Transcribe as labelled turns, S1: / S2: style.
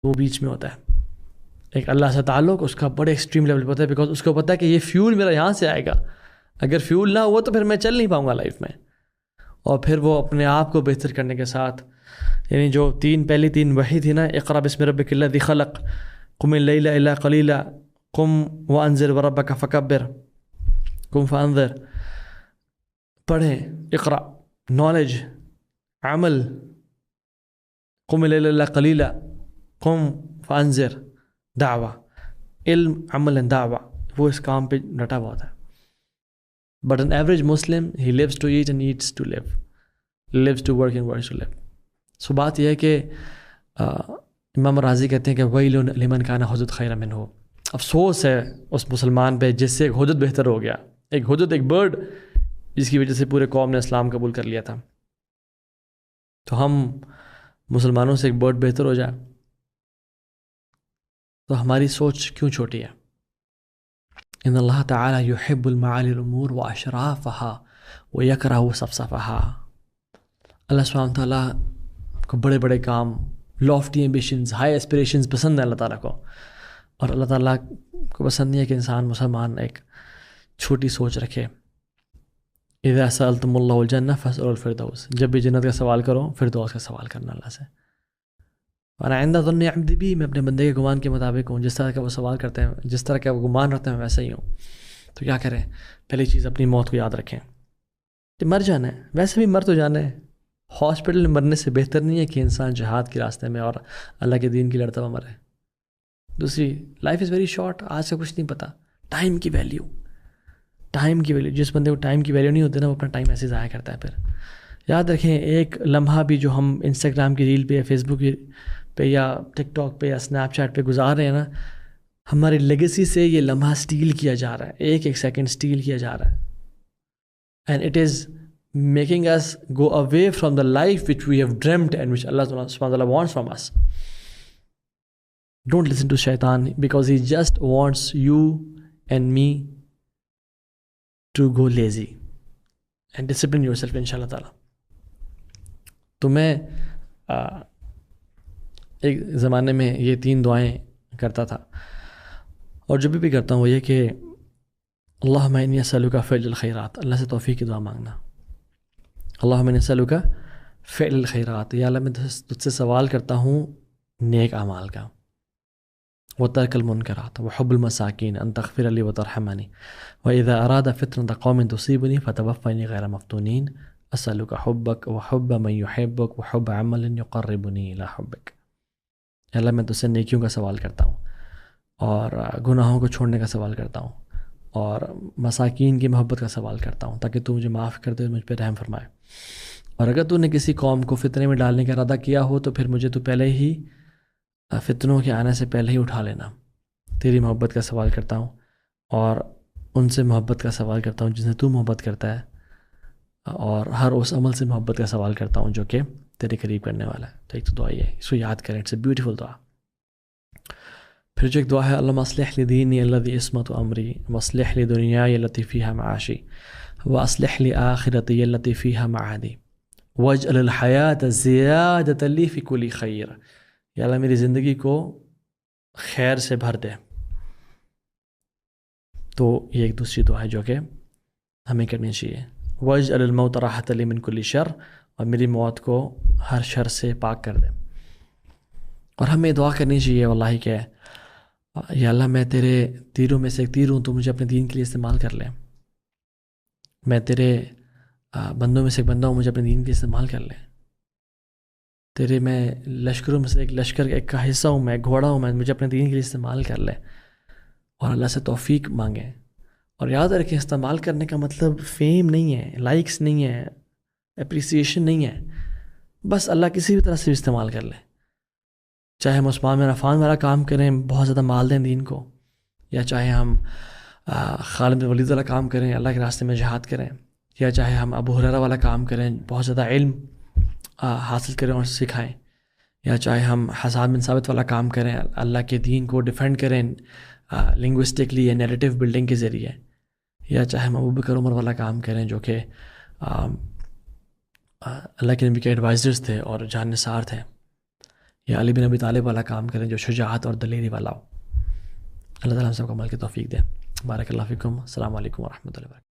S1: وہ بیچ میں ہوتا ہے. ایک اللہ سے تعلق اس کا بڑے ایکسٹریم لیول پہ ہوتا ہے، بیکاز اس کو پتہ ہے کہ یہ فیول میرا یہاں سے آئے گا، اگر فیول نہ ہوا تو پھر میں چل نہیں پاؤں گا لائف میں. اور پھر وہ اپنے آپ کو بہتر کرنے کے ساتھ، یعنی جو پہلی تین وحی تھی نا، اقرا بسم ربک الذی خلق، قم اللیل الا قلیلا، قم وانذر وربک فکبر، قم فانذر، پڑھیں، اقرا نالج، عمل، قم اللیل الا قلیلا، قم فانذر دعوہ، علم، عمل، دعوہ، وہ اس کام پہ ڈٹا ہوا ہوتا ہے. But an average Muslim, he lives to eat and eats to live, lives to work and works to live. سو بات یہ ہے کہ امام راضی کہتے ہیں کہ وَيْلٌ لِمَنْ كَانَ حُدُد خَيْرًا مِنْهُ، افسوس ہے اس مسلمان پہ جس سے ایک حدود بہتر ہو گیا. ایک حدود، ایک برڈ جس کی وجہ سے پورے قوم نے اسلام قبول کر لیا تھا. تو ہم مسلمانوں سے ایک برڈ بہتر ہو جائے تو ہماری سوچ کیوں چھوٹی ہے؟ ان اللہ تعالی یحب المعالی الامور واشرافها ویکرہ صفصفها. اللہ سبحانہ تعالیٰ کو بڑے بڑے کام، لافٹی ایمبیشنز، ہائی اسپریشنز پسند ہیں اللہ تعالیٰ کو، اور اللہ تعالیٰ کو پسند نہیں ہے کہ انسان مسلمان ایک چھوٹی سوچ رکھے. اذا سألتم اللہ الجنہ فاسألوا الفردوس، جب بھی جنت کا سوال کرو فردوس کا سوال کرنا اللہ سے. اور آئندہ ظن عبدی بھی، میں اپنے بندے کے گمان کے مطابق ہوں، جس طرح کا وہ سوال کرتے ہیں، جس طرح کا وہ گمان رکھتے ہیں ویسا ہی ہوں. تو کیا کریں؟ پہلی چیز اپنی موت کو یاد رکھیں کہ مر جانا ہے، ویسے بھی مر تو جانا ہے. ہاسپٹل میں مرنے سے بہتر نہیں ہے کہ انسان جہاد کے راستے میں اور اللہ کے دین کی لڑتا ہوا مرے. دوسری، لائف از ویری شارٹ، آج کا کچھ نہیں پتہ. ٹائم کی ویلیو، ٹائم کی ویلیو، جس بندے کو ٹائم کی ویلیو نہیں ہوتی نا، وہ اپنا ٹائم ایسے ضائع کرتا ہے. پھر یاد رکھیں، ایک لمحہ بھی جو ہم انسٹاگرام کی ریل پہ یا فیس بک پہ یا ٹک ٹاک پہ یا اسنیپ چیٹ پہ گزار رہے ہیں نا، ہماری لیگیسی سے یہ لمحہ سٹیل کیا جا رہا ہے، ایک ایک سیکنڈ سٹیل کیا جا رہا ہے. And it is making us go away from the life which we have dreamt and which Allah subhanahu wa ta'ala wants from us. Don't listen to shaitan, because he just wants you and me to go lazy and discipline yourself inshallah ta'ala. تو میں ایک زمانے میں یہ 3 دعائیں کرتا تھا، اور جو بھی کرتا ہوں وہ یہ کہ اللہم انی اسألک فعل الخیرات، اللہ سے توفیق کی دعا مانگنا. اللہم انی اسألک فعل الخیرات، یا اللہ میں تجھ سے سوال کرتا ہوں نیک اعمال کا، وترک المنکرات، وحب المساکین، ان تغفر لی وترحمنی، واذا اراد فتنة قوم تصیبنی فتوفنی غیر مفتونین، اسألک حبک وحب من یحبک وحب عمل یقربنی الی حبک. اللہ میں تجھ سے نیکیوں کا سوال کرتا ہوں، اور گناہوں کو چھوڑنے کا سوال کرتا ہوں، اور مساکین کی محبت کا سوال کرتا ہوں، تاکہ تو مجھے معاف کر دے، مجھ پہ رحم فرمائے. اور اگر تو نے کسی قوم کو فتنے میں ڈالنے کا ارادہ کیا ہو تو پھر مجھے تو پہلے ہی فتنوں کے آنے سے پہلے ہی اٹھا لینا. تیری محبت کا سوال کرتا ہوں، اور ان سے محبت کا سوال کرتا ہوں جن سے تو محبت کرتا ہے، اور ہر اس عمل سے محبت کا سوال کرتا ہوں جو کہ تیرے قریب کرنے والا ہے. تو ایک تو دعا یہ ہے، اس کو یاد کریں، اٹس اے بیوٹیفل دعا. پھر جو ایک دعا ہے، اللہم اصلح لی دینی الذی عصمت امری، واصلح لی دنیای التی فیہا معاشی، واصلح لی آخرتی التی فیہا معادی، واجعل الحیاۃ زیادۃ لی فی کل خیر. یا اللہ میری زندگی کو خیر سے بھر دے. تو یہ ایک دوسری دعا ہے جو کہ ہمیں کرنی چاہیے. واجعل الموت راحۃ لی من کل شر، اور میری موت کو ہر شر سے پاک کر دے. اور ہمیں دعا کرنی چاہیے واللہ کہ یا اللہ میں تیرے تیروں میں سے ایک تیر ہوں، تو مجھے اپنے دین کے لیے استعمال کر لے. میں تیرے بندوں میں سے ایک بندہ ہوں، مجھے اپنے دین کے لیے استعمال کر لے. تیرے میں لشکروں میں سے ایک لشکر کا حصہ ہوں، میں گھوڑا ہوں، میں مجھے اپنے دین کے لیے استعمال کر لے. اور اللہ سے توفیق مانگیں. اور یاد رکھیں، استعمال کرنے کا مطلب فیم نہیں ہے، لائکس نہیں ہے، اپریسیشن نہیں ہے. بس اللہ کسی بھی طرح سے بھی استعمال کر لے، چاہے ہم عثمان بن عفان والا کام کریں، بہت زیادہ مال دیں دین کو، یا چاہے ہم خالد بن ولید والا کام کریں، اللہ کے راستے میں جہاد کریں، یا چاہے ہم ابو ہریرہ والا کام کریں، بہت زیادہ علم حاصل کریں اور سکھائیں، یا چاہے ہم حسان بن ثابت والا کام کریں، اللہ کے دین کو ڈیفینڈ کریں لنگوسٹکلی یا نیریٹو بلڈنگ کے ذریعے، یا چاہے ہم ابو بکر عمر والا کام کریں جو کہ اللہ کے نبی کے ایڈوائزرز تھے اور جان نثار تھے، یا علی بن ابی طالب والا کام کریں جو شجاعت اور دلیری والا ہو. اللہ تعالیٰ ہم سب کو عمل کی توفیق دے. بارک اللہ فیکم. السلام علیکم ورحمۃ اللہ وبرکاتہ.